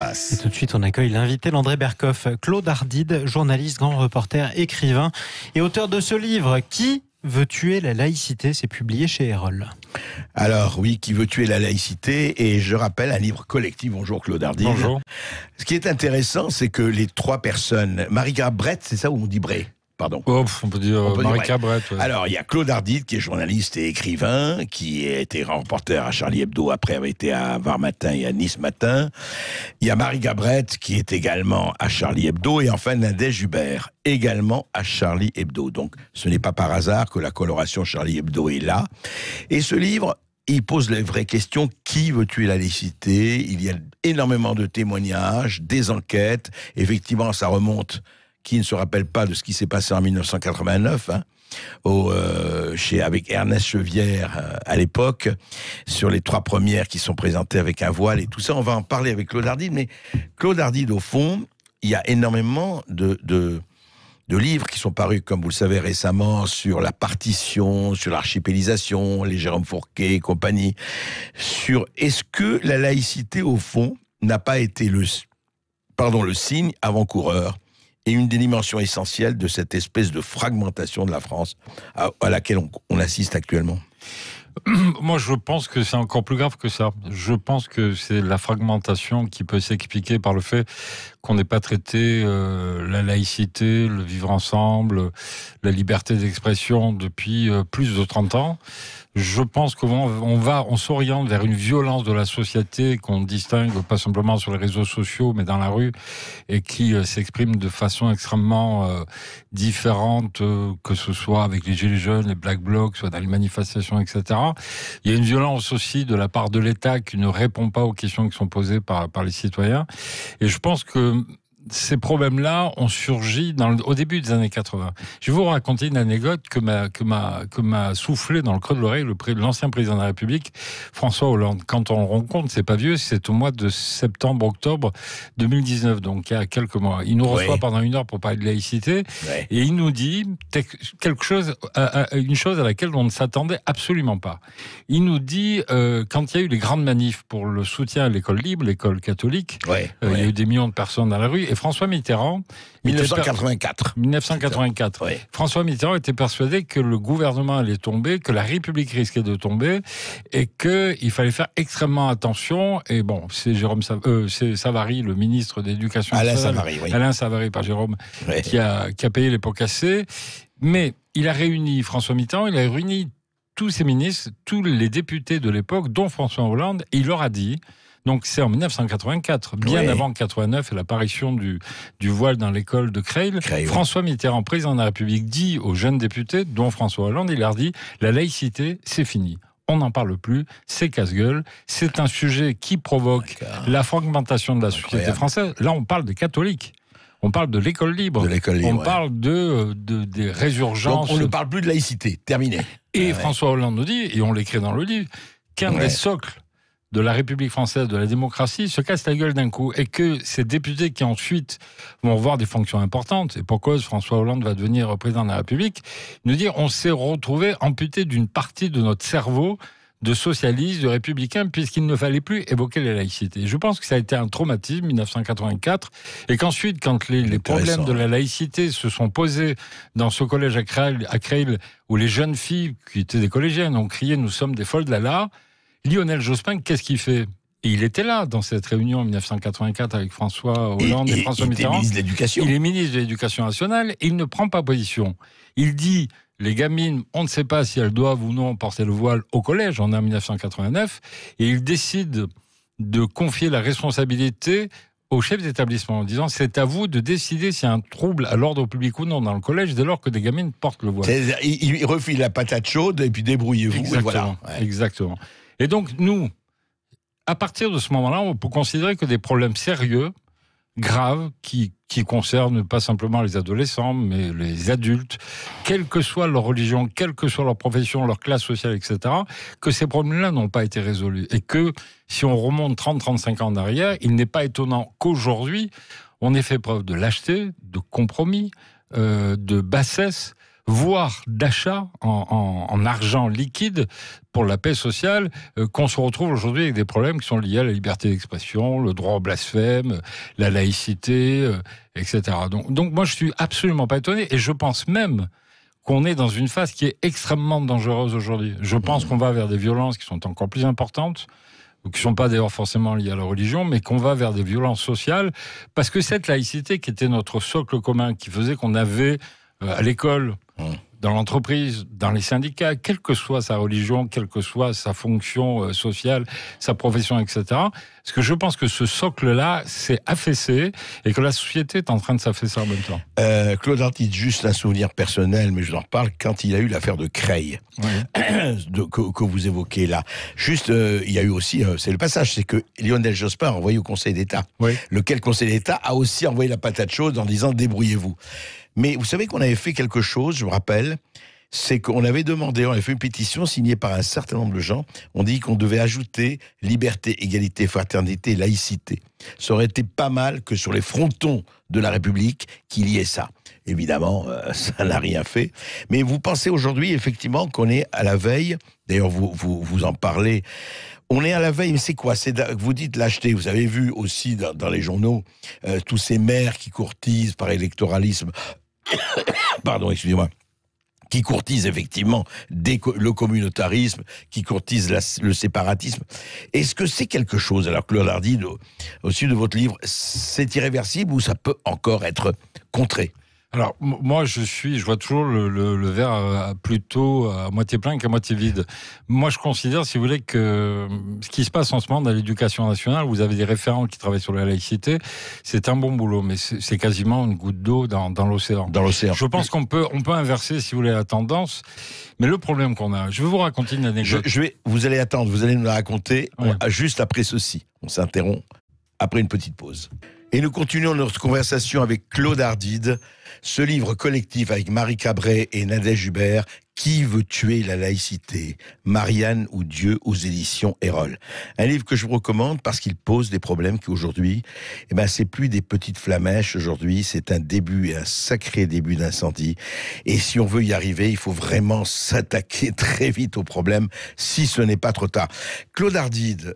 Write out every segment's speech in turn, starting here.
passe. Et tout de suite, on accueille l'invité André Berkoff, Claude Ardide, journaliste, grand reporter, écrivain et auteur de ce livre « Qui veut tuer la laïcité ?» C'est publié chez Erol. Alors oui, Qui veut tuer la laïcité, et je rappelle un livre collectif. Bonjour Claude Ardide. Bonjour. Ce qui est intéressant, c'est que les trois personnes, Marika Brett, c'est ça, ou on dit Bray? Pardon. Oh, on peut dire Marika Brett. Ouais. Alors, il y a Claude Ardide, qui est journaliste et écrivain, qui a été reporter à Charlie Hebdo, après avait été à Var Matin et à Nice Matin. Il y a Marika Brett, qui est également à Charlie Hebdo, et enfin Nadège Hubert, également à Charlie Hebdo. Donc, ce n'est pas par hasard que la coloration Charlie Hebdo est là. Et ce livre, il pose les vraies questions. Qui veut tuer la laïcité? Il y a énormément de témoignages, des enquêtes. Effectivement, ça remonte. Qui ne se rappelle pas de ce qui s'est passé en 1989, avec Ernest Chevière à l'époque, sur les trois premières qui sont présentées avec un voile et tout ça. On va en parler avec Claude Ardide, mais Claude Ardide, au fond, il y a énormément de livres qui sont parus, comme vous le savez, récemment, sur la partition, sur l'archipélisation, les Jérôme Fourquet et compagnie, sur est-ce que la laïcité, au fond, n'a pas été le signe avant-coureur et une des dimensions essentielles de cette espèce de fragmentation de la France à laquelle on assiste actuellement. Moi, je pense que c'est encore plus grave que ça. Je pense que c'est la fragmentation qui peut s'expliquer par le fait qu'on n'ait pas traité la laïcité, le vivre ensemble, la liberté d'expression depuis plus de 30 ans. Je pense qu'on s'oriente vers une violence de la société qu'on distingue pas simplement sur les réseaux sociaux, mais dans la rue, et qui s'exprime de façon extrêmement différente, que ce soit avec les Gilets jaunes, les Black Blocs, soit dans les manifestations, etc. Il y a une violence aussi de la part de l'État qui ne répond pas aux questions qui sont posées par les citoyens. Et je pense que ces problèmes-là ont surgi au début des années 80. Je vais vous raconter une anecdote que m'a soufflé dans le creux de l'oreille l'ancien président de la République, François Hollande. Quand on le rencontre, c'est pas vieux, c'est au mois de septembre-octobre 2019, donc il y a quelques mois. Il nous reçoit pendant 1 heure pour parler de laïcité, et il nous dit une chose à laquelle on ne s'attendait absolument pas. Il nous dit, quand il y a eu les grandes manifs pour le soutien à l'école libre, l'école catholique, il y a eu des millions de personnes dans la rue, et François Mitterrand... 1984. Ouais. François Mitterrand était persuadé que le gouvernement allait tomber, que la République risquait de tomber, et qu'il fallait faire extrêmement attention. Et bon, c'est Savary, le ministre de l'Éducation nationale. Alain Savary, pas Jérôme, qui a payé les pots cassés. Mais François Mitterrand, il a réuni tous ses ministres, tous les députés de l'époque, dont François Hollande, et il leur a dit... Donc c'est en 1984, bien avant 89 et l'apparition du voile dans l'école de Creil. François Mitterrand, président de la République, dit aux jeunes députés, dont François Hollande, il leur dit « La laïcité, c'est fini. On n'en parle plus, c'est casse-gueule. C'est un sujet qui provoque la fragmentation de la société française. » Là, on parle des catholiques. On parle de l'école libre. On parle des résurgences. Donc on ne parle plus de laïcité. Terminé. Et François Hollande nous dit, et on l'écrit dans le livre, qu'un des socles de la République française, de la démocratie, se casse la gueule d'un coup, et que ces députés qui ensuite vont avoir des fonctions importantes, et pour cause François Hollande va devenir président de la République, nous dire on s'est retrouvé amputé d'une partie de notre cerveau de socialiste, de républicain, puisqu'il ne fallait plus évoquer la laïcité. Je pense que ça a été un traumatisme, 1984, et qu'ensuite, quand les problèmes de la laïcité se sont posés dans ce collège à Creil, où les jeunes filles, qui étaient des collégiennes, ont crié « Nous sommes des folles d'Allah », Lionel Jospin, qu'est-ce qu'il fait? Et il était là dans cette réunion en 1984 avec François Hollande et François Mitterrand. Il est ministre de l'Éducation. Il est ministre de l'Éducation nationale et il ne prend pas position. Il dit, les gamines, on ne sait pas si elles doivent ou non porter le voile au collège, on est en 1989, et il décide de confier la responsabilité au chef d'établissement en disant c'est à vous de décider s'il y a un trouble à l'ordre public ou non dans le collège dès lors que des gamines portent le voile. Il refile la patate chaude et puis débrouillez-vous. Exactement. Et voilà. Exactement. Et donc, nous, à partir de ce moment-là, on peut considérer que des problèmes sérieux, graves, qui concernent pas simplement les adolescents, mais les adultes, quelle que soit leur religion, quelle que soit leur profession, leur classe sociale, etc., que ces problèmes-là n'ont pas été résolus. Et que, si on remonte 30-35 ans en arrière, il n'est pas étonnant qu'aujourd'hui, on ait fait preuve de lâcheté, de compromis, de bassesse, voire d'achat en argent liquide pour la paix sociale, qu'on se retrouve aujourd'hui avec des problèmes qui sont liés à la liberté d'expression, le droit au blasphème, la laïcité, etc. Donc moi, je suis absolument pas étonné, et je pense même qu'on est dans une phase qui est extrêmement dangereuse aujourd'hui. Je pense qu'on va vers des violences qui sont encore plus importantes, ou qui ne sont pas d'ailleurs forcément liées à la religion, mais qu'on va vers des violences sociales, parce que cette laïcité qui était notre socle commun, qui faisait qu'on avait à l'école, dans l'entreprise, dans les syndicats, quelle que soit sa religion, quelle que soit sa fonction sociale, sa profession, etc. Parce que je pense que ce socle-là s'est affaissé et que la société est en train de s'affaisser en même temps. Claude Ardide, juste un souvenir personnel, mais je en reparle, quand il a eu l'affaire de Creil, que vous évoquez là. Juste, il y a eu aussi, c'est le passage, c'est que Lionel Jospin a envoyé au Conseil d'État. Oui. Lequel Conseil d'État a aussi envoyé la patate chaude en disant « débrouillez-vous ». Mais vous savez qu'on avait fait quelque chose, je me rappelle, c'est qu'on avait demandé, on avait fait une pétition signée par un certain nombre de gens, on dit qu'on devait ajouter liberté, égalité, fraternité, laïcité. Ça aurait été pas mal que sur les frontons de la République, qu'il y ait ça. Évidemment, ça n'a rien fait. Mais vous pensez aujourd'hui, effectivement, qu'on est à la veille, d'ailleurs vous en parlez, on est à la veille, mais c'est quoi? Vous dites lâcheté. Vous avez vu aussi dans les journaux tous ces maires qui courtisent par électoralisme, pardon, excusez-moi, qui courtisent effectivement le communautarisme, qui courtisent le séparatisme. Est-ce que c'est quelque chose, alors Claude Ardide, au sud de votre livre, c'est irréversible ou ça peut encore être contré? Alors, moi, je vois toujours le verre plutôt à moitié plein qu'à moitié vide. Moi, je considère, si vous voulez, que ce qui se passe en ce moment dans l'éducation nationale, vous avez des référents qui travaillent sur la laïcité, c'est un bon boulot, mais c'est quasiment une goutte d'eau dans l'océan. Dans l'océan. Je pense qu'on peut inverser, si vous voulez, la tendance. Mais le problème qu'on a, je vais vous raconter une anecdote. Vous allez attendre, vous allez nous la raconter juste après ceci. On s'interrompt après une petite pause. Et nous continuons notre conversation avec Claude Ardide, ce livre collectif avec Marie Cabret et Nadège Hubert, Qui veut tuer la laïcité? Marianne ou Dieu aux éditions Erol. Un livre que je vous recommande parce qu'il pose des problèmes qui aujourd'hui, c'est plus des petites flamèches aujourd'hui, c'est un sacré début d'incendie. Et si on veut y arriver, il faut vraiment s'attaquer très vite aux problèmes, si ce n'est pas trop tard. Claude Ardide,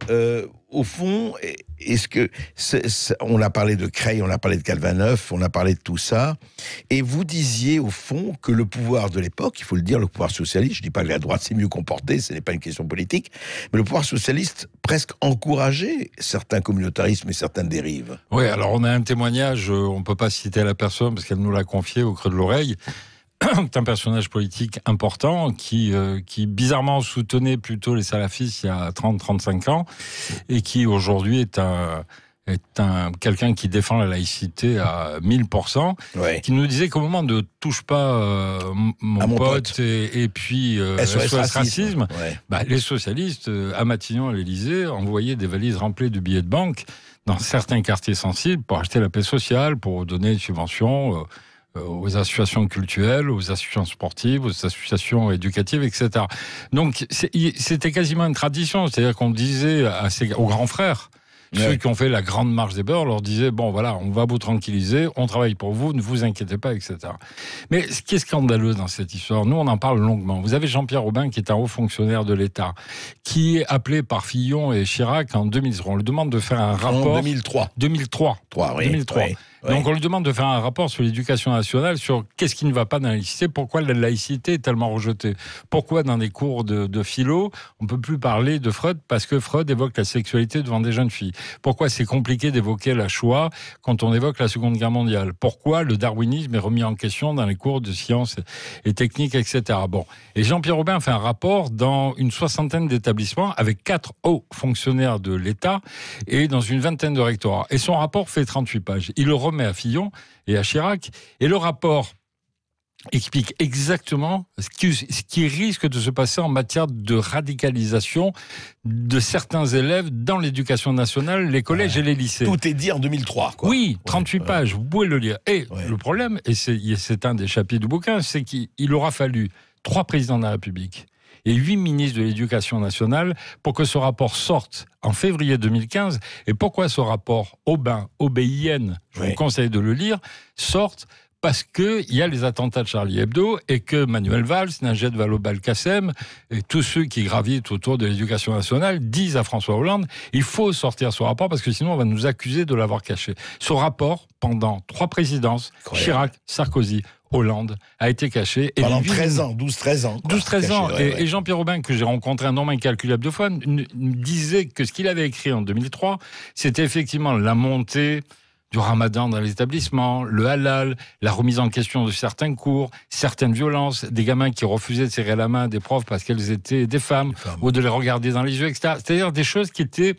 au fond, est-ce que on a parlé de Creil, on a parlé de Calvin-Neuf, on a parlé de tout ça, et vous disiez au fond que le pouvoir de l'époque, il faut le dire, le pouvoir socialiste, je dis pas que la droite s'est mieux comportée, ce n'est pas une question politique, mais le pouvoir socialiste presque encourageait certains communautarismes et certaines dérives. Oui, alors on a un témoignage, on peut pas citer la personne parce qu'elle nous l'a confié au creux de l'oreille. C'est un personnage politique important qui bizarrement soutenait plutôt les salafistes il y a 30-35 ans et qui aujourd'hui est quelqu'un qui défend la laïcité à 1000%, qui nous disait qu'au moment de touche pas mon pote et puis SOS Racisme, les socialistes à Matignon, à l'Élysée, envoyaient des valises remplies de billets de banque dans certains quartiers sensibles pour acheter la paix sociale, pour donner des subventions aux associations culturelles, aux associations sportives, aux associations éducatives, etc. Donc c'était quasiment une tradition, c'est-à-dire qu'on disait aux grands frères, ceux qui ont fait la grande marche des beurs, leur disaient, bon voilà, on va vous tranquilliser, on travaille pour vous, ne vous inquiétez pas, etc. Mais ce qui est scandaleux dans cette histoire, nous on en parle longuement. Vous avez Jean-Pierre Aubin qui est un haut fonctionnaire de l'État, qui est appelé par Fillon et Chirac en 2003. On lui demande de faire un rapport... En 2003. 2003. Donc on lui demande de faire un rapport sur l'éducation nationale, sur qu'est-ce qui ne va pas dans la laïcité, pourquoi la laïcité est tellement rejetée. Pourquoi dans des cours de philo, on ne peut plus parler de Freud parce que Freud évoque la sexualité devant des jeunes filles. Pourquoi c'est compliqué d'évoquer la Shoah quand on évoque la Seconde Guerre mondiale. Pourquoi le darwinisme est remis en question dans les cours de sciences et techniques, etc. Bon. Et Jean-Pierre Aubin fait un rapport dans une 60aine d'établissements avec 4 hauts fonctionnaires de l'État et dans une 20aine de rectorats. Et son rapport fait 38 pages. Il le remet à Fillon et à Chirac. Et le rapport explique exactement ce qui risque de se passer en matière de radicalisation de certains élèves dans l'éducation nationale, les collèges et les lycées. Tout est dit en 2003, quoi. Oui, 38 pages, vous pouvez le lire. Et le problème, et c'est un des chapitres du bouquin, c'est qu'il aura fallu 3 présidents de la République et 8 ministres de l'Éducation nationale pour que ce rapport sorte en février 2015. Et pourquoi ce rapport Aubin, OBIN, je vous conseille de le lire, sorte parce qu'il y a les attentats de Charlie Hebdo et que Manuel Valls, Najat Vallaud-Belkacem et tous ceux qui gravitent autour de l'éducation nationale disent à François Hollande il faut sortir ce rapport parce que sinon on va nous accuser de l'avoir caché. Ce rapport, pendant 3 présidences, Chirac, Sarkozy, Hollande, a été caché. Et pendant 13 ans, 12-13 ans. 12-13 ans. Et Jean-Pierre Aubin, que j'ai rencontré un nombre incalculable de fois, me disait que ce qu'il avait écrit en 2003, c'était effectivement la montée du ramadan dans les établissements, le halal, la remise en question de certains cours, certaines violences, des gamins qui refusaient de serrer la main des profs parce qu'elles étaient des femmes, ou de les regarder dans les yeux, etc. C'est-à-dire des choses qui étaient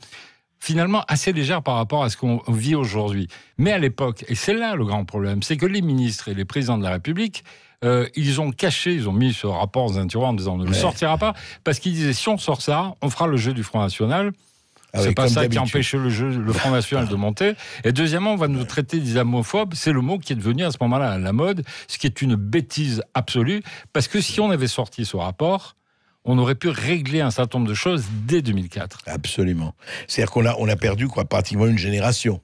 finalement assez légères par rapport à ce qu'on vit aujourd'hui. Mais à l'époque, et c'est là le grand problème, c'est que les ministres et les présidents de la République, ils ont caché, ils ont mis ce rapport dans un tiroir en disant on ne le sortira pas, parce qu'ils disaient si on sort ça, on fera le jeu du Front National. C'est pas ça qui empêchait le Front National de monter. Et deuxièmement, on va nous traiter d'islamophobes. C'est le mot qui est devenu à ce moment-là à la mode, ce qui est une bêtise absolue. Parce que si on avait sorti ce rapport, on aurait pu régler un certain nombre de choses dès 2004. Absolument. C'est-à-dire qu'on a perdu pratiquement une génération.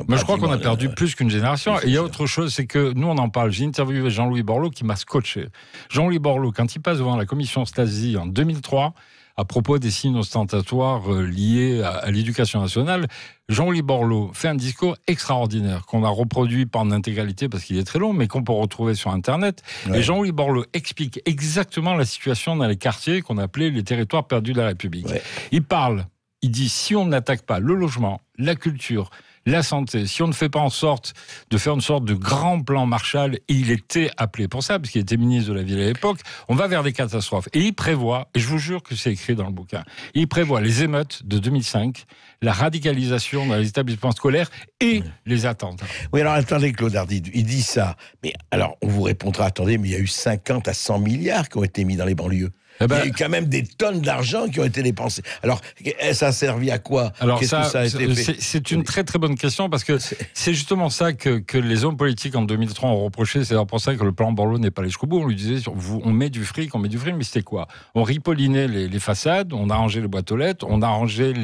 Mais je crois qu'on a perdu plus qu'une génération. Et il y a autre chose, c'est que nous on en parle. J'ai interviewé Jean-Louis Borloo qui m'a scotché. Jean-Louis Borloo, quand il passe devant la commission Stasi en 2003, à propos des signes ostentatoires liés à l'éducation nationale, Jean-Louis Borloo fait un discours extraordinaire qu'on a reproduit pas en intégralité parce qu'il est très long, mais qu'on peut retrouver sur Internet. Ouais. Et Jean-Louis Borloo explique exactement la situation dans les quartiers qu'on appelait les territoires perdus de la République. Ouais. Il dit si on n'attaque pas le logement, la culture, la santé, si on ne fait pas en sorte de faire une sorte de grand plan Marshall, et il était appelé pour ça, parce qu'il était ministre de la Ville à l'époque, on va vers des catastrophes. Et il prévoit, et je vous jure que c'est écrit dans le bouquin, il prévoit les émeutes de 2005, la radicalisation dans les établissements scolaires et les attentats. Oui, alors attendez, Claude Ardide, il dit ça, mais alors on vous répondra, attendez, mais il y a eu 50 à 100 milliards qui ont été mis dans les banlieues. Il y a eu quand même des tonnes d'argent qui ont été dépensées. Alors, ça a servi à quoi? Qu'est-ce que ça a été fait? C'est une très très bonne question parce que c'est justement ça que les hommes politiques en 2003 ont reproché. C'est pour ça que le plan Borloo n'est pas allé jusqu'au bout. On lui disait, on met du fric, mais c'était quoi? On ripollinait les façades, on arrangeait les boîtes aux lettres, on arrangeait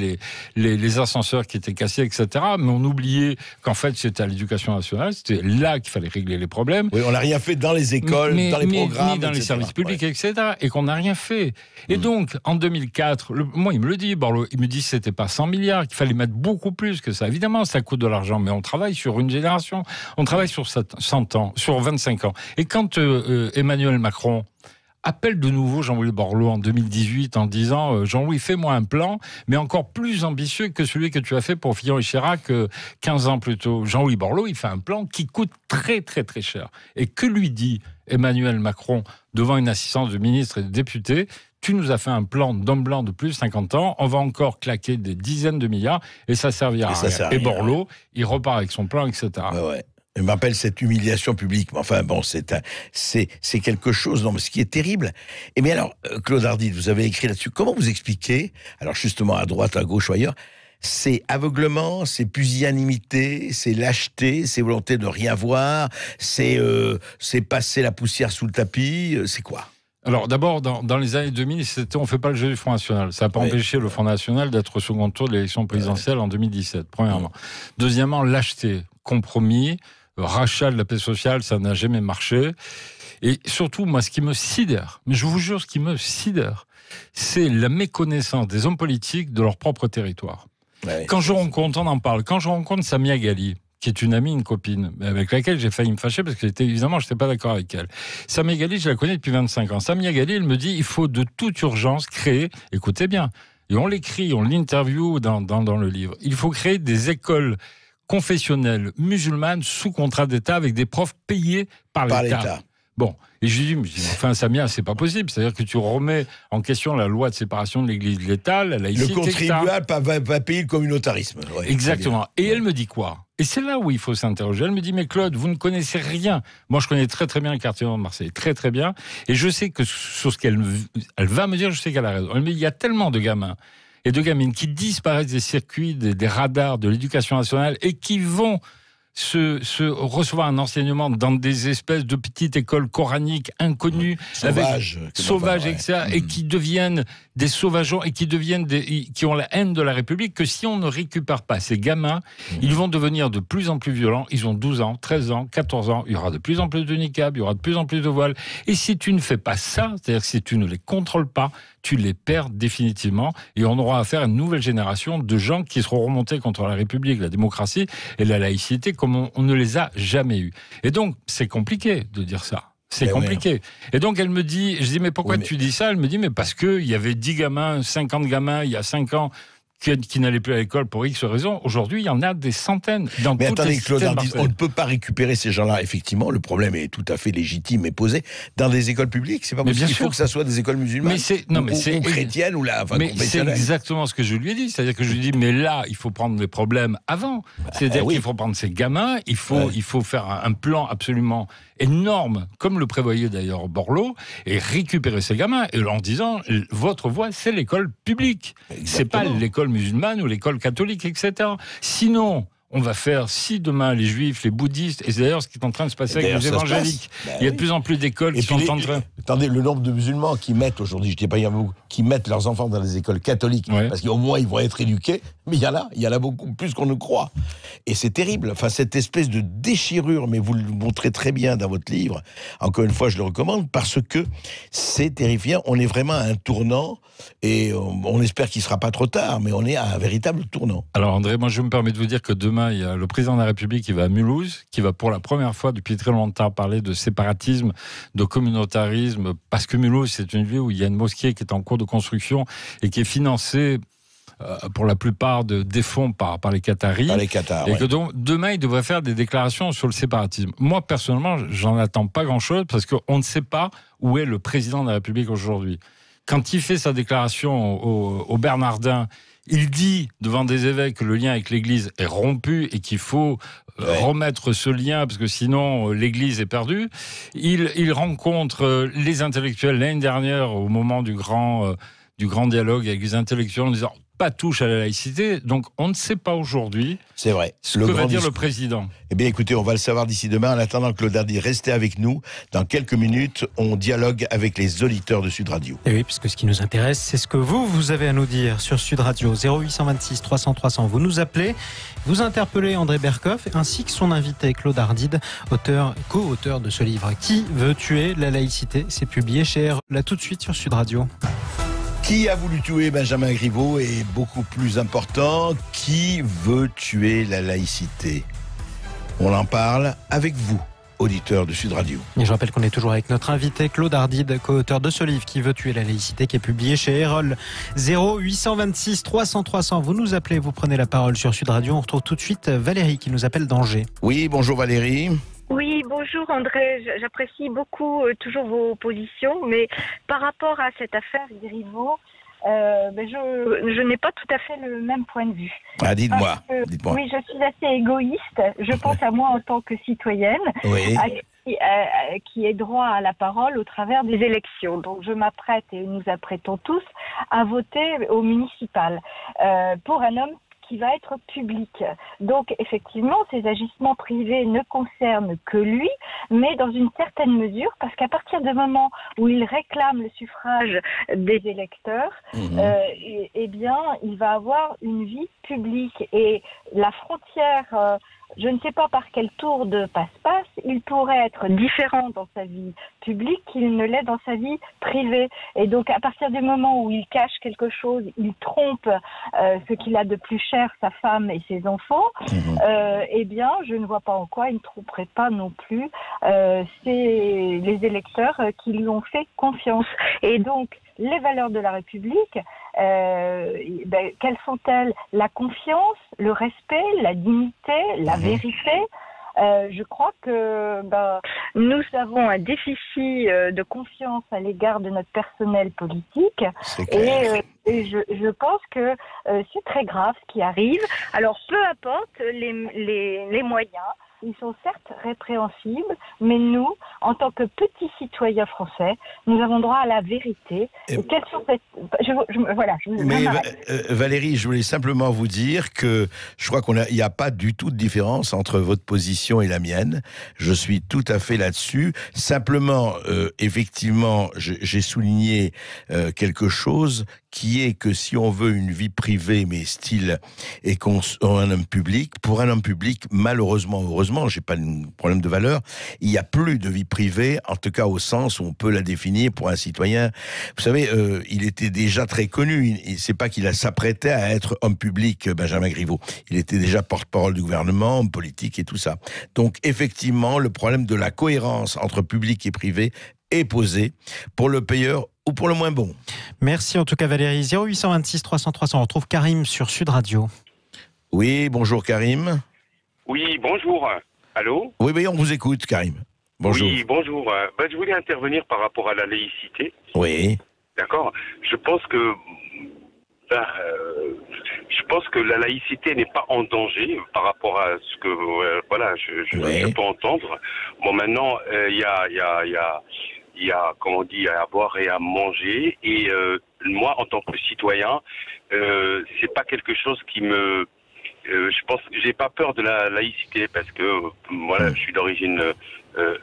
les ascenseurs qui étaient cassés, etc. Mais on oubliait qu'en fait, c'était à l'éducation nationale, c'était là qu'il fallait régler les problèmes. Oui, on n'a rien fait dans les écoles, dans les programmes, ni dans les services publics, etc. Et qu'on n'a rien fait. Et donc, en 2004, moi, il me le dit, Borloo, il me dit que c'était pas 100 milliards, qu'il fallait mettre beaucoup plus que ça. Évidemment, ça coûte de l'argent, mais on travaille sur une génération, on travaille sur 100 ans, sur 25 ans. Et quand Emmanuel Macron appelle de nouveau Jean-Louis Borloo en 2018 en disant Jean-Louis, fais-moi un plan, mais encore plus ambitieux que celui que tu as fait pour Fillon et Chirac 15 ans plus tôt. Jean-Louis Borloo, il fait un plan qui coûte très très très cher. Et que lui dit Emmanuel Macron devant une assistance de ministres et de députés? Tu nous as fait un plan d'homme blanc de plus de 50 ans, on va encore claquer des dizaines de milliards et ça servira à rien. Et Borloo, il repart avec son plan, etc. Ouais. Il m'appelle cette humiliation publique. Enfin bon, c'est quelque chose. Non, mais ce qui est terrible. Et mais alors, Claude Ardide, vous avez écrit là-dessus. Comment vous expliquez, alors justement à droite, à gauche ou ailleurs, c'est aveuglement, c'est pusillanimité, c'est lâcheté, c'est volonté de rien voir, c'est passer la poussière sous le tapis, c'est quoi? Alors d'abord, dans les années 2000, on ne fait pas le jeu du Front National. Ça n'a pas empêché le Front National d'être au second tour de l'élection présidentielle en 2017, premièrement. Deuxièmement, lâcheté, compromis, rachat de la paix sociale, ça n'a jamais marché. Et surtout, moi, ce qui me sidère, mais je vous jure, ce qui me sidère, c'est la méconnaissance des hommes politiques de leur propre territoire. Quand je rencontre, on en parle, quand je rencontre Samia Ghali, qui est une amie, une copine, avec laquelle j'ai failli me fâcher parce que évidemment, je n'étais pas d'accord avec elle. Samia Ghali, je la connais depuis 25 ans. Samia Ghali, elle me dit, il faut de toute urgence créer, écoutez bien, et on l'écrit, on l'interviewe dans le livre, il faut créer des écoles confessionnelles musulmanes sous contrat d'État avec des profs payés par l'État. Bon, et je lui dis, enfin Samia, c'est pas possible. C'est-à-dire que tu remets en question la loi de séparation de l'Église et de l'État, la laïcité, le contribuable va payer le communautarisme. Ouais, exactement. Et elle me dit quoi? Et c'est là où il faut s'interroger. Elle me dit, mais Claude, vous ne connaissez rien. Moi, je connais très très bien le quartier de Marseille, très très bien. Et je sais que sur ce qu'elle va me dire, je sais qu'elle a raison. Elle me dit, il y a tellement de gamins et de gamines qui disparaissent des circuits, des radars de l'éducation nationale et qui vont recevoir un enseignement dans des espèces de petites écoles coraniques inconnues, sauvages, etc., et qui deviennent des sauvageons et qui ont la haine de la République, que si on ne récupère pas ces gamins, ils vont devenir de plus en plus violents. Ils ont 12 ans, 13 ans, 14 ans, il y aura de plus en plus de niqab, il y aura de plus en plus de voiles. Et si tu ne fais pas ça, c'est-à-dire que si tu ne les contrôles pas, tu les perds définitivement, et on aura affaire à une nouvelle génération de gens qui seront remontés contre la République, la démocratie et la laïcité comme on ne les a jamais eus. Et donc, c'est compliqué de dire ça. C'est compliqué. Oui. Et donc, elle me dit, je dis, mais pourquoi tu dis ça? Elle me dit, mais parce qu'il y avait 10 gamins, 50 gamins, il y a 5 ans, qui n'allaient plus à l'école pour X raisons. Aujourd'hui, il y en a des centaines. Mais attendez, Claude Ardide, on ne peut pas récupérer ces gens-là. Effectivement, le problème est tout à fait légitime et posé dans des écoles publiques. C'est pas possible. Il faut que ça soit des écoles musulmanes, ou chrétiennes, ou c'est exactement ce que je lui ai dit. C'est-à-dire que je lui ai dit, mais là, il faut prendre les problèmes avant. C'est-à-dire qu'il faut prendre ces gamins, il faut faire un plan absolument énorme, comme le prévoyait d'ailleurs Borloo, et récupérer ces gamins, et en disant, votre voie, c'est l'école publique. C'est pas l'école musulmane ou l'école catholique, etc. Sinon, on va faire, si demain les juifs, les bouddhistes, et c'est d'ailleurs ce qui est en train de se passer avec les évangéliques, il y a de plus en plus d'écoles qui sont en train... Attendez, le nombre de musulmans qui mettent aujourd'hui, je ne dis pas il y en a beaucoup, qui mettent leurs enfants dans les écoles catholiques, parce qu'au moins ils vont être éduqués, mais il y en a beaucoup plus qu'on ne croit. Et c'est terrible, enfin cette espèce de déchirure, mais vous le montrez très bien dans votre livre, encore une fois je le recommande, parce que c'est terrifiant, on est vraiment à un tournant, et on espère qu'il ne sera pas trop tard, mais on est à un véritable tournant. Alors André, moi je me permets de vous dire que demain, il y a le président de la République qui va à Mulhouse, qui va pour la première fois depuis très longtemps parler de séparatisme, de communautarisme, parce que Mulhouse, c'est une ville où il y a une mosquée qui est en cours de construction et qui est financée pour la plupart des fonds par les Qataris. Par les Qatars, et que donc, demain, il devrait faire des déclarations sur le séparatisme. Moi, personnellement, j'en attends pas grand-chose parce qu'on ne sait pas où est le président de la République aujourd'hui. Quand il fait sa déclaration au Bernardin, il dit devant des évêques que le lien avec l'Église est rompu et qu'il faut remettre ce lien parce que sinon l'Église est perdue. Il rencontre les intellectuels l'année dernière au moment du grand dialogue avec les intellectuels en disant pas touche à la laïcité. Donc on ne sait pas aujourd'hui ce que va dire le président. Eh bien écoutez, on va le savoir d'ici demain. En attendant, Claude Ardide, restez avec nous. Dans quelques minutes, on dialogue avec les auditeurs de Sud Radio. Et oui, puisque ce qui nous intéresse, c'est ce que vous avez à nous dire sur Sud Radio. 0826 300 300. Vous nous appelez, vous interpellez André Berkoff ainsi que son invité Claude Ardide, co-auteur de ce livre. Qui veut tuer la laïcité? C'est publié chez RL. Là tout de suite sur Sud Radio. Qui a voulu tuer Benjamin Griveaux est beaucoup plus important. Qui veut tuer la laïcité? On en parle avec vous, auditeurs de Sud Radio. Et je rappelle qu'on est toujours avec notre invité Claude Ardide, co-auteur de ce livre Qui veut tuer la laïcité, qui est publié chez Erol. 0826 300 300. Vous nous appelez, vous prenez la parole sur Sud Radio. On retrouve tout de suite Valérie qui nous appelle d'Angers. Oui, bonjour Valérie. Oui, bonjour André, j'apprécie beaucoup toujours vos positions, mais par rapport à cette affaire Griveaux, je n'ai pas tout à fait le même point de vue. Ah, dites-moi. Oui, je suis assez égoïste, je pense à moi en tant que citoyenne, qui ait droit à la parole au travers des élections. Donc je m'apprête, et nous apprêtons tous, à voter au municipal pour un homme qui va être public. Donc, effectivement, ces agissements privés ne concernent que lui, mais dans une certaine mesure, parce qu'à partir du moment où il réclame le suffrage des électeurs, eh bien, il va avoir une vie publique. Et la frontière... je ne sais pas par quel tour de passe-passe, il pourrait être différent dans sa vie publique qu'il ne l'est dans sa vie privée. Et donc, à partir du moment où il cache quelque chose, il trompe ce qu'il a de plus cher, sa femme et ses enfants, eh bien, je ne vois pas en quoi il ne tromperait pas non plus les électeurs qui lui ont fait confiance. Et donc, les valeurs de la République, quelles sont-elles? La confiance, le respect, la dignité, la vérité. Je crois que nous avons un déficit de confiance à l'égard de notre personnel politique. Et je pense que c'est très grave ce qui arrive. Alors, peu importe les moyens. ils sont certes répréhensibles, mais nous, en tant que petits citoyens français, nous avons droit à la vérité. Et quelles sont Valérie, je voulais simplement vous dire que je crois qu'il n'y a pas du tout de différence entre votre position et la mienne. Je suis tout à fait là-dessus. Simplement, effectivement, j'ai souligné quelque chose qui est que si on veut une vie privée, mais style, et qu'on un homme public, pour un homme public, malheureusement, heureusement, j'ai pas de problème de valeur, il n'y a plus de vie privée, en tout cas au sens où on peut la définir pour un citoyen. Vous savez, il était déjà très connu. C'est pas qu'il s'apprêtait à être homme public, Benjamin Griveaux. Il était déjà porte-parole du gouvernement, homme politique et tout ça. Donc, effectivement, le problème de la cohérence entre public et privé est posé pour le payeur ou pour le moins bon. Merci en tout cas Valérie. 0826 300 300. On retrouve Karim sur Sud Radio. Oui, bonjour Karim. Oui, bonjour. Allô ? Oui, on vous écoute Karim. Bonjour. Oui, bonjour. Je voulais intervenir par rapport à la laïcité. Oui. D'accord ? Je pense que la laïcité n'est pas en danger par rapport à ce que je peux entendre. Bon, maintenant, il y a, comment on dit, à boire et à manger. Et moi, en tant que citoyen, c'est pas quelque chose qui me... je pense que j'ai pas peur de la laïcité parce que je suis d'origine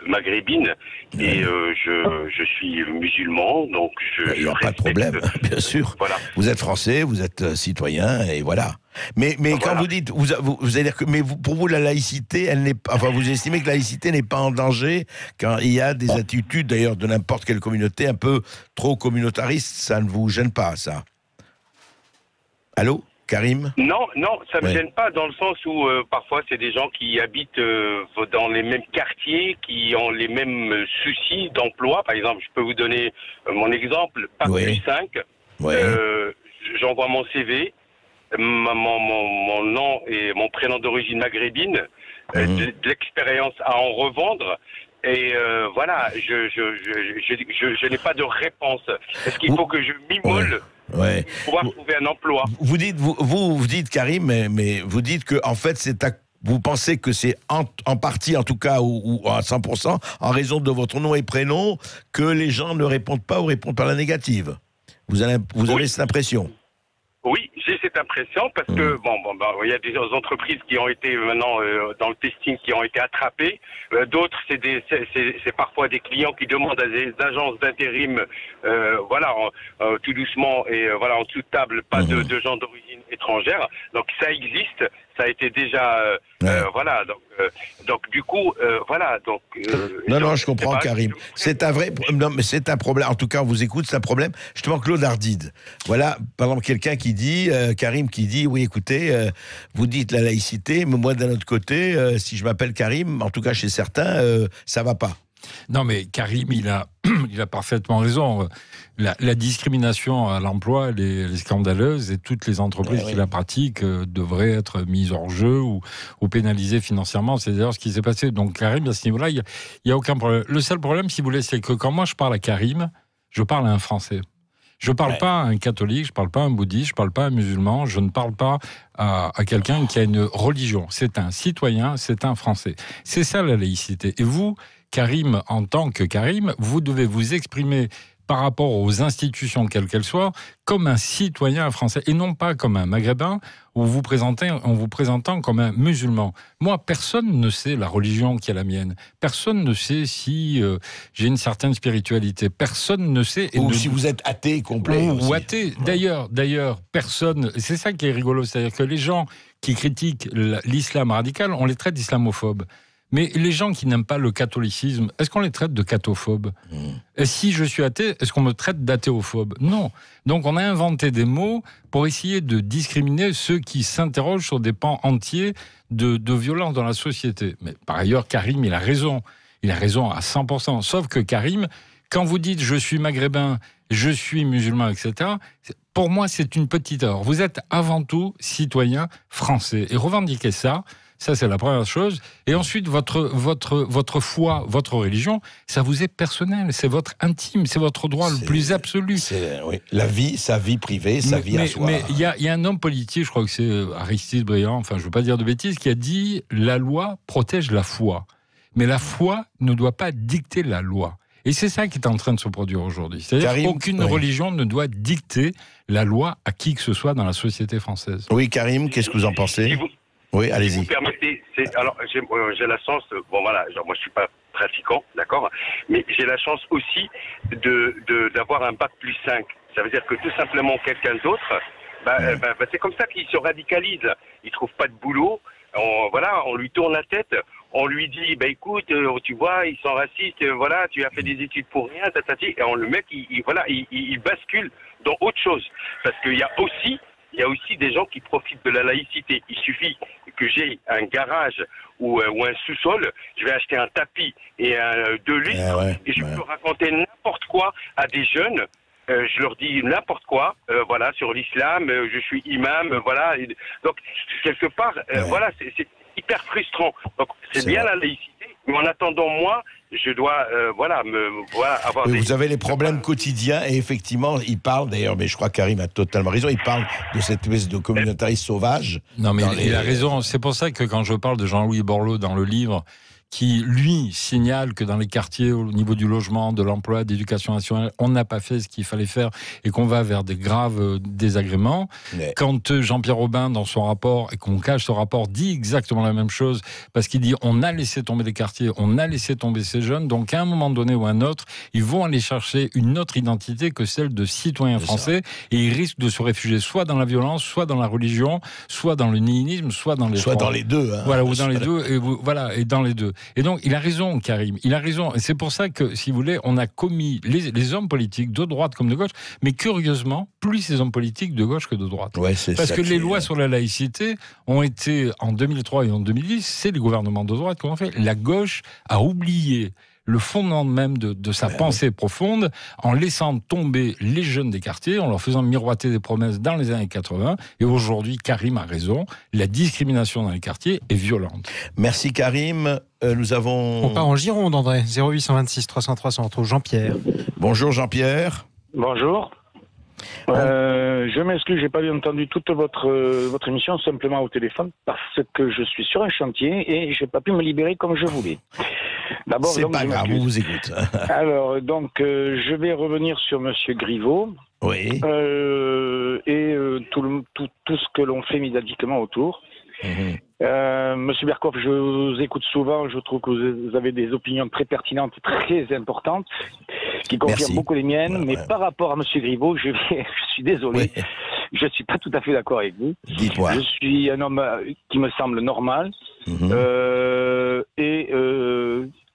maghrébine et je suis musulman, donc il n'y a pas de problème, bien sûr. Voilà. Vous êtes français, vous êtes citoyen et voilà. Mais quand vous dites, vous allez dire que, pour vous la laïcité, elle n'est pas, vous estimez que la laïcité n'est pas en danger quand il y a des attitudes d'ailleurs de n'importe quelle communauté un peu trop communautaristes, ça ne vous gêne pas ça? Allô? Karim ? Non, ça me gêne pas dans le sens où parfois c'est des gens qui habitent dans les mêmes quartiers, qui ont les mêmes soucis d'emploi. Par exemple, je peux vous donner mon exemple, Bac+5. J'envoie mon CV, mon nom et mon prénom d'origine maghrébine, de l'expérience à en revendre. Et je n'ai pas de réponse. Est-ce qu'il faut que je m'immole pour pouvoir trouver un emploi? Vous dites Karim, mais vous dites que en fait vous pensez que c'est en partie, en tout cas, ou à 100%, en raison de votre nom et prénom, que les gens ne répondent pas ou répondent par la négative. Vous avez cette impression? Oui, j'ai cette impression parce que il y a des entreprises qui ont été maintenant dans le testing qui ont été attrapées. D'autres, c'est parfois des clients qui demandent à des agences d'intérim, tout doucement et en toute table, pas de gens d'origine étrangère. Donc ça existe, ça a été déjà donc du coup non, je comprends Karim. C'est un problème. En tout cas, on vous écoute, c'est un problème. Justement, Claude Ardide. Voilà, par exemple, quelqu'un qui dit, Karim qui dit, oui, écoutez, vous dites la laïcité, mais moi d'un autre côté, si je m'appelle Karim, en tout cas chez certains, ça va pas. Non, mais Karim, il a parfaitement raison. La discrimination à l'emploi, elle est scandaleuse et toutes les entreprises qui la pratiquent devraient être mises hors jeu ou pénalisées financièrement. C'est d'ailleurs ce qui s'est passé. Donc Karim, à ce niveau-là, il n'y a aucun problème. Le seul problème, si vous voulez, c'est que quand moi je parle à Karim, je parle à un Français. Je ne parle pas à un catholique, je ne parle pas à un bouddhiste, je ne parle pas à un musulman, je ne parle pas à quelqu'un qui a une religion. C'est un citoyen, c'est un Français. C'est ça la laïcité. Et vous, Karim, en tant que Karim, vous devez vous exprimer par rapport aux institutions, quelles qu'elles soient, comme un citoyen français, et non pas comme un maghrébin, en vous présentant comme un musulman. Moi, personne ne sait la religion qui est la mienne. Personne ne sait si j'ai une certaine spiritualité. Personne ne sait... Ou si vous êtes athée complet. Ou athée. D'ailleurs, personne... C'est ça qui est rigolo, c'est-à-dire que les gens qui critiquent l'islam radical, on les traite d'islamophobes. Mais les gens qui n'aiment pas le catholicisme, est-ce qu'on les traite de cathophobes ? Et si je suis athée, est-ce qu'on me traite d'athéophobe ? Non. Donc on a inventé des mots pour essayer de discriminer ceux qui s'interrogent sur des pans entiers de violence dans la société. Mais par ailleurs, Karim, il a raison. Il a raison à 100%. Sauf que Karim, quand vous dites « je suis maghrébin, je suis musulman, etc. », pour moi, c'est une petite erreur. Vous êtes avant tout citoyen français. Et revendiquer ça, Ça, c'est la première chose. Et ensuite, votre foi, votre religion, ça vous est personnel, c'est votre intime, c'est votre droit le plus absolu. Oui. La vie, sa vie privée, sa vie à soi. Mais il y a un homme politique, je crois que c'est Aristide Briand, enfin, je ne veux pas dire de bêtises, qui a dit « La loi protège la foi ». Mais la foi ne doit pas dicter la loi. Et c'est ça qui est en train de se produire aujourd'hui. C'est-à-dire qu'aucune religion ne doit dicter la loi à qui que ce soit dans la société française. Oui, Karim, qu'est-ce que vous en pensez ? Oui, allez-y. Si vous permettez, alors j'ai la chance, bon voilà, genre moi je suis pas pratiquant, d'accord, mais j'ai la chance aussi d'avoir un bac plus 5. Ça veut dire que tout simplement quelqu'un d'autre, c'est comme ça qu'il se radicalise. Il trouve pas de boulot, on lui tourne la tête. On lui dit, écoute, tu vois, ils sont racistes, voilà, tu as fait des études pour rien, tatati. Et le mec, il bascule dans autre chose. Parce qu'il y a aussi des gens qui profitent de la laïcité. Il suffit que j'ai un garage ou un sous-sol, je vais acheter un tapis et de l'huile, et je peux raconter n'importe quoi à des jeunes. Je leur dis n'importe quoi, voilà, sur l'islam, je suis imam, voilà. Donc, quelque part, voilà, c'est hyper frustrant. Donc, c'est bien la laïcité, mais en attendant, moi, je dois, avoir Vous avez les problèmes quotidiens, et effectivement, il parle, d'ailleurs, mais je crois que Karim a totalement raison, il parle de cette espèce de communautarisme sauvage. Non, mais il a raison. C'est pour ça que quand je parle de Jean-Louis Borloo dans le livre, qui, lui, signale que dans les quartiers, au niveau du logement, de l'emploi, d'éducation nationale, on n'a pas fait ce qu'il fallait faire et qu'on va vers des graves désagréments. Mais... Quand Jean-Pierre Aubin, dans son rapport, et qu'on cache ce rapport, dit exactement la même chose, parce qu'il dit on a laissé tomber les quartiers, on a laissé tomber ces jeunes, donc à un moment donné ou à un autre, ils vont aller chercher une autre identité que celle de citoyens français, et ils risquent de se réfugier soit dans la violence, soit dans la religion, soit dans le nihilisme, soit dans les soit dans les deux. Voilà, ou dans les deux, et dans les deux. Et donc, il a raison, Karim, il a raison. Et c'est pour ça que, si vous voulez, on a commis, les hommes politiques, de droite comme de gauche, mais curieusement, plus ces hommes politiques de gauche que de droite. Ouais, parce que les lois sur la laïcité ont été, en 2003 et en 2010, c'est les gouvernements de droite qui ont fait. La gauche a oublié le fondement même de sa pensée profonde, en laissant tomber les jeunes des quartiers, en leur faisant miroiter des promesses dans les années 80. Et aujourd'hui, Karim a raison, la discrimination dans les quartiers est violente. Merci Karim. Nous avons... On part en Gironde, André. 0826 300 300. On retrouve Jean-Pierre. Bonjour Jean-Pierre. Bonjour. Je m'excuse, j'ai pas bien entendu toute votre émission, simplement au téléphone, parce que je suis sur un chantier et j'ai pas pu me libérer comme je voulais. D'abord, c'est pas grave, on vous écoute. Alors, donc, je vais revenir sur Monsieur Griveaux. Oui. Tout ce que l'on fait médiatiquement autour. Monsieur Berkoff, je vous écoute souvent, je trouve que vous avez des opinions très pertinentes, très importantes, qui confirment beaucoup les miennes, mais par rapport à Monsieur Griveaux, je suis désolé, je suis pas tout à fait d'accord avec vous. Dites-moi. Je suis un homme qui me semble normal,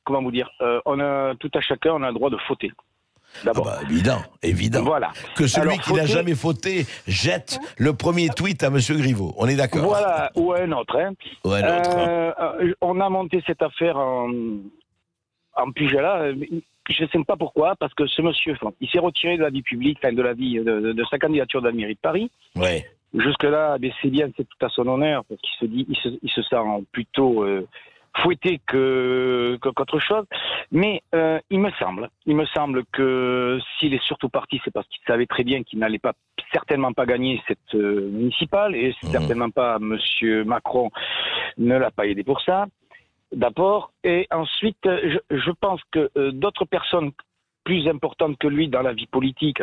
comment vous dire, on a tout à chacun, on a le droit de fauter. Évident. Voilà. Que celui qui n'a jamais fauté jette le premier tweet à Monsieur Griveaux. On est d'accord. Voilà, ou un autre. On a monté cette affaire en Pujala. Je ne sais pas pourquoi, parce que ce monsieur, il s'est retiré de la vie publique, de la vie de sa candidature de la mairie de Paris. Ouais. Jusque-là, c'est bien, c'est tout à son honneur, parce qu'il se dit, il se sent plutôt fouetté qu'autre chose. Mais il me semble que s'il est surtout parti, c'est parce qu'il savait très bien qu'il n'allait certainement pas gagner cette municipale, et certainement pas Monsieur Macron ne l'a pas aidé pour ça. D'abord, et ensuite, je pense que d'autres personnes plus importantes que lui dans la vie politique,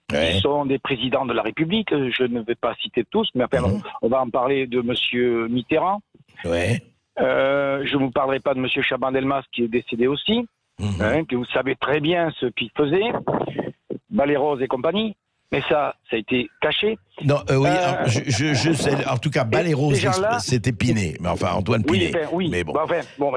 qui sont des présidents de la République, je ne vais pas citer tous, mais enfin, on va en parler de Monsieur Mitterrand. Ouais. Je ne vous parlerai pas de Monsieur Chaban-Delmas qui est décédé aussi, que vous savez très bien ce qu'il faisait, Ballet-Rose et compagnie. Mais ça a été caché. Non, je sais. En tout cas, Ballet-Rose, c'était Pinet. Mais enfin, Antoine Pinet. Mais bon.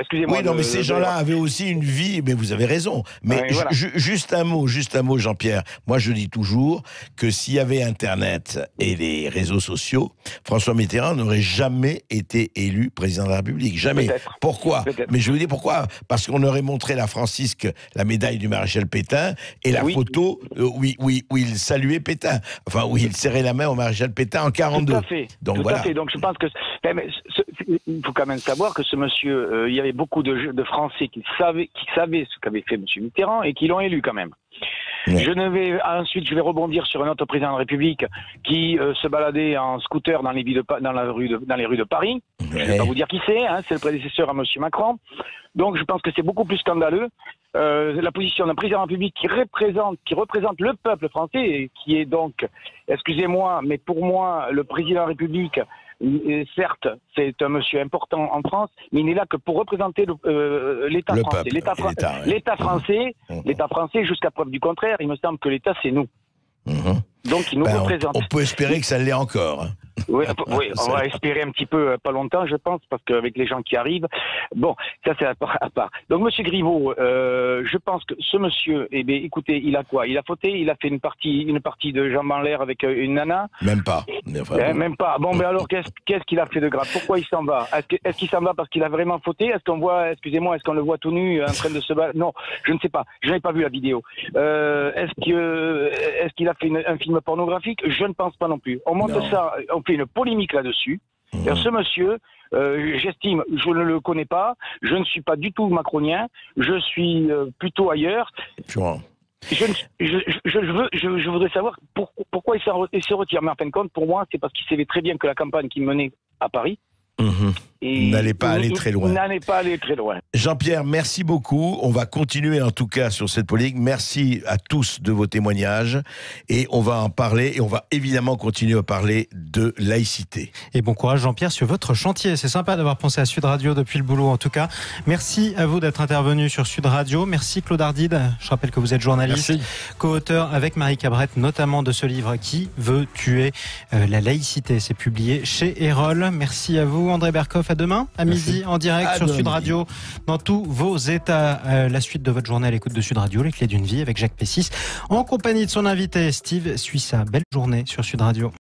Excusez-moi. Oui, non, mais ces gens-là avaient aussi une vie. Mais vous avez raison. Mais voilà. Juste un mot, Jean-Pierre. Moi, je dis toujours que s'il y avait Internet et les réseaux sociaux, François Mitterrand n'aurait jamais été élu président de la République. Jamais. Pourquoi ? Mais je vous dis pourquoi. Parce qu'on aurait montré la Francisque, la médaille du maréchal Pétain, et la photo où il saluait Pétain. Enfin, oui, il serrait la main au maréchal Pétain en 42. Tout à fait. Donc, tout voilà. à fait. Donc je pense que il faut quand même savoir que ce monsieur, il y avait beaucoup de Français qui savaient ce qu'avait fait monsieur Mitterrand et qui l'ont élu quand même. Ouais. Ensuite, je vais rebondir sur un autre président de la République qui se baladait en scooter dans les rues de Paris. Ouais. Je ne vais pas vous dire qui c'est, hein, c'est le prédécesseur à monsieur Macron. Donc je pense que c'est beaucoup plus scandaleux. La position d'un président de la République qui représente le peuple français et qui est donc, excusez-moi, mais pour moi, le président de la République, certes, c'est un monsieur important en France, mais il n'est là que pour représenter l'État français. L'État français, l'État français, jusqu'à preuve du contraire, il me semble que l'État, c'est nous. Donc il nous représente. On peut espérer que ça l'est encore. Oui, on va espérer un petit peu, pas longtemps, je pense, parce qu'avec les gens qui arrivent, bon, ça c'est à part. Donc, monsieur Griveaux, je pense que ce monsieur, eh bien, écoutez, il a quoi? Il a fauté, il a fait une partie de jambes en l'air avec une nana. Même pas. Enfin, même pas. Bon, mais alors, qu'est-ce qu'il a fait de grave? Pourquoi il s'en va? Est-ce qu'il s'en va parce qu'il a vraiment fauté? Est-ce qu'on le voit tout nu en train de se battre? Non, je ne sais pas. Je n'ai pas vu la vidéo. Est-ce qu'il a fait un film pornographique? Je ne pense pas non plus. On monte ça, on fait une polémique là-dessus. Ce monsieur, j'estime, je ne le connais pas, je ne suis pas du tout macronien, je suis plutôt ailleurs. Je voudrais savoir pourquoi il se retire. Mais en fin de compte, pour moi, c'est parce qu'il savait très bien que la campagne qu'il menait à Paris n'allait pas aller très loin. N'allait pas aller très loin. Jean-Pierre, merci beaucoup. On va continuer en tout cas sur cette polémique. Merci à tous de vos témoignages et on va en parler et on va évidemment continuer à parler de laïcité. Et bon courage Jean-Pierre sur votre chantier. C'est sympa d'avoir pensé à Sud Radio depuis le boulot en tout cas. Merci à vous d'être intervenu sur Sud Radio. Merci Claude Ardide. Je rappelle que vous êtes journaliste, co-auteur avec Marie Cabrette notamment de ce livre Qui veut tuer la laïcité. C'est publié chez Erol. Merci à vous André Berkoff. À demain, à midi, en direct sur Sud Radio, dans tous vos états. La suite de votre journée à l'écoute de Sud Radio, les clés d'une vie avec Jacques Pessis, en compagnie de son invité Steve Suissa. Belle journée sur Sud Radio.